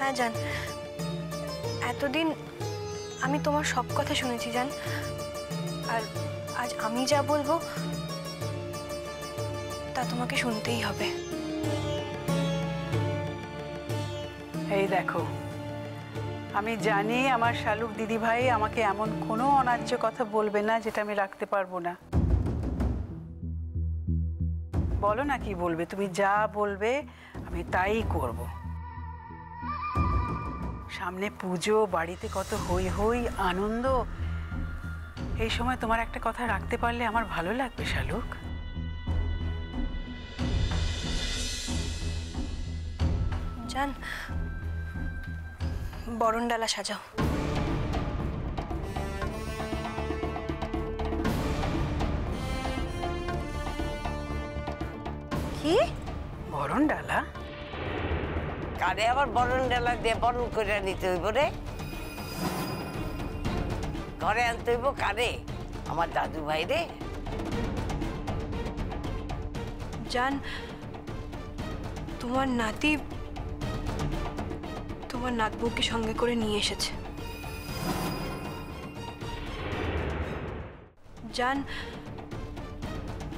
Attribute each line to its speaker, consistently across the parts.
Speaker 1: হ্যাঁ জান, এতদিন আমি তোমার সব কথা শুনেছি জান, আর আজ আমি যা বলবো তা তোমাকে শুনতেই হবে।
Speaker 2: এই দেখো, আমি জানি আমার শালুক দিদি ভাই আমাকে এমন কোনো অন্যায্য কথা বলবে না যেটা আমি রাখতে পারবো না। বলো না কি বলবে, তুমি যা বলবে আমি তাই করব। সামনে পুজো, বাড়িতে কত হই হই আনন্দ, এই সময় তোমার একটা কথা রাখতে পারলে আমার ভালো লাগবে শালুক।
Speaker 1: জান, বরণডালা সাজাও।
Speaker 2: কি বরণডালা?
Speaker 3: কারে আবার বরণডালা দিয়ে বরণ করে নিতে হইব রে? ঘরে আনতে হইব কারে? আমার দাদু ভাই রে।
Speaker 1: জান, তোমার নাতি তোমার নাতবউকে সঙ্গে করে নিয়ে এসেছে। জান,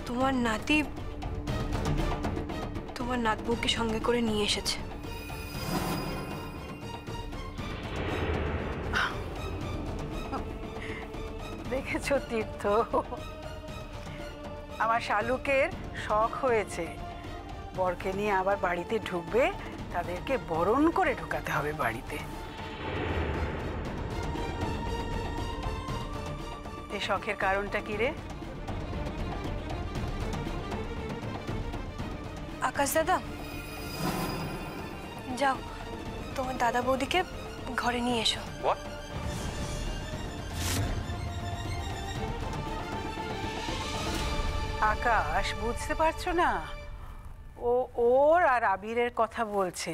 Speaker 1: তোমার নাতি তোমার নাতবউকে সঙ্গে করে নিয়ে এসেছে।
Speaker 2: দেখেছো তীর্থ, আমার শালুকের শখ হয়েছে বরকে নিয়ে আবার বাড়িতে ঢুকবে, তাদেরকে বরণ করে ঢুকাতে হবে বাড়িতে। এই শখের কারণটা কি রে?
Speaker 1: আকাশ দাদা, যাও তোমার দাদা বৌদিকে ঘরে নিয়ে এসো।
Speaker 2: আকাশ, বুঝতে পারছো না? ও ওর আর আবিরের কথা বলছে।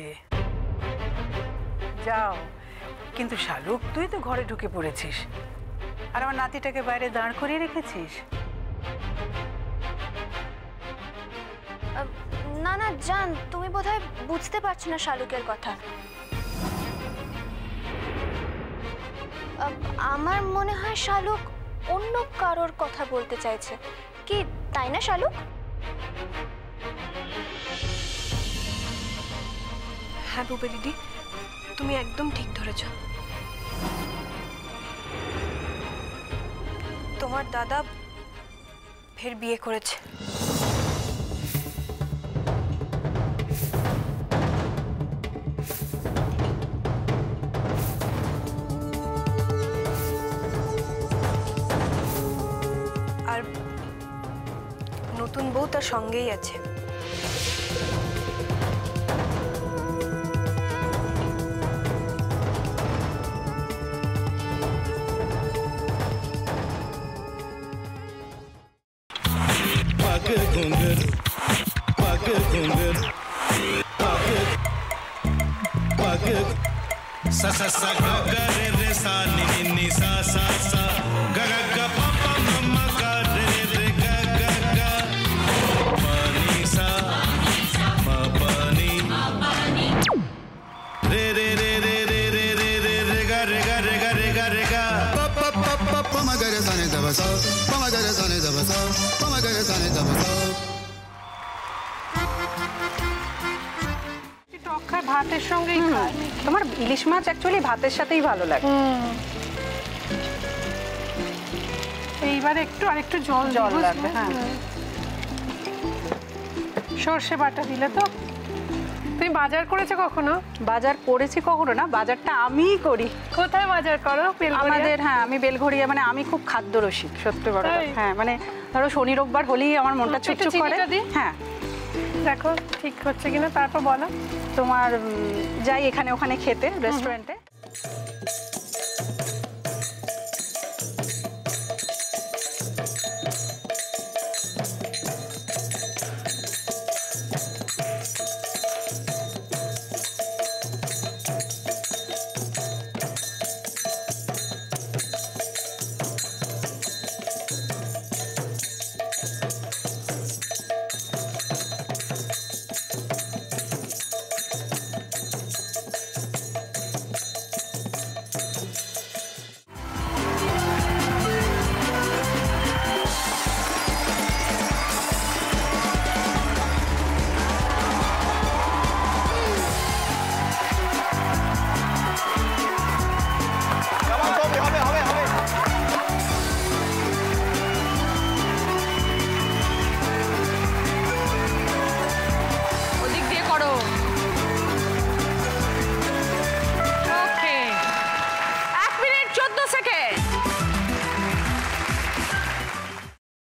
Speaker 2: যাও। কিন্তু শালুক, তুই তো ঘরে ঢুকে পড়েছিস আর আমার নাতিটাকে বাইরে দাঁড় করিয়ে রেখেছিস।
Speaker 4: না না জান, তুমি বোধহয় বুঝতে পারছো না শালুকের কথা। আমার মনে হয় শালুক অন্য কারোর কথা বলতে চাইছে, কি তাই না শালুক?
Speaker 1: হ্যাঁ বুবে দিদি, তুমি একদম ঠিক ধরেছ। তোমার দাদা ফের বিয়ে করেছে। আর নতুন বউ তার সঙ্গেই আছে।
Speaker 5: sa sa sa ga ga re re sa ni ni ni sa sa sa ga ga ga pa pa ma ma ga re re ga ga ga pa ni sa ma pa ni re re re re re re re re re ga re ga re ga re ga re ga pa pa pa pa pa ma ga re sa ni da ba sa pa ma ga re sa ni da ba sa pa ma ga re sa ni da ba sa
Speaker 6: ভাতের সঙ্গেই খায়। তোমার ইলিশ মাছ actually ভাতের সাথেই ভালো লাগে। এইবার একটু আরেকটু জল লাগবে। হ্যাঁ, সর্ষে বাটা দিলে তো। তুমি বাজার করেছো কখনো? বাজার করেছি কখনো না, বাজারটা আমিই করি। কোথায় বাজার করো? আমাদের, হ্যাঁ আমি বেলঘড়িয়া, মানে আমি খুব খাদ্যরসিক, সত্যি বড় কথা। হ্যাঁ মানে ধরো শনি রোববার হলেই আমার মনটা চুপচুপ করে। হ্যাঁ দেখো ঠিক হচ্ছে কিনা, তারপর বলো। তোমার যাই এখানে ওখানে খেতে রেস্টুরেন্টে।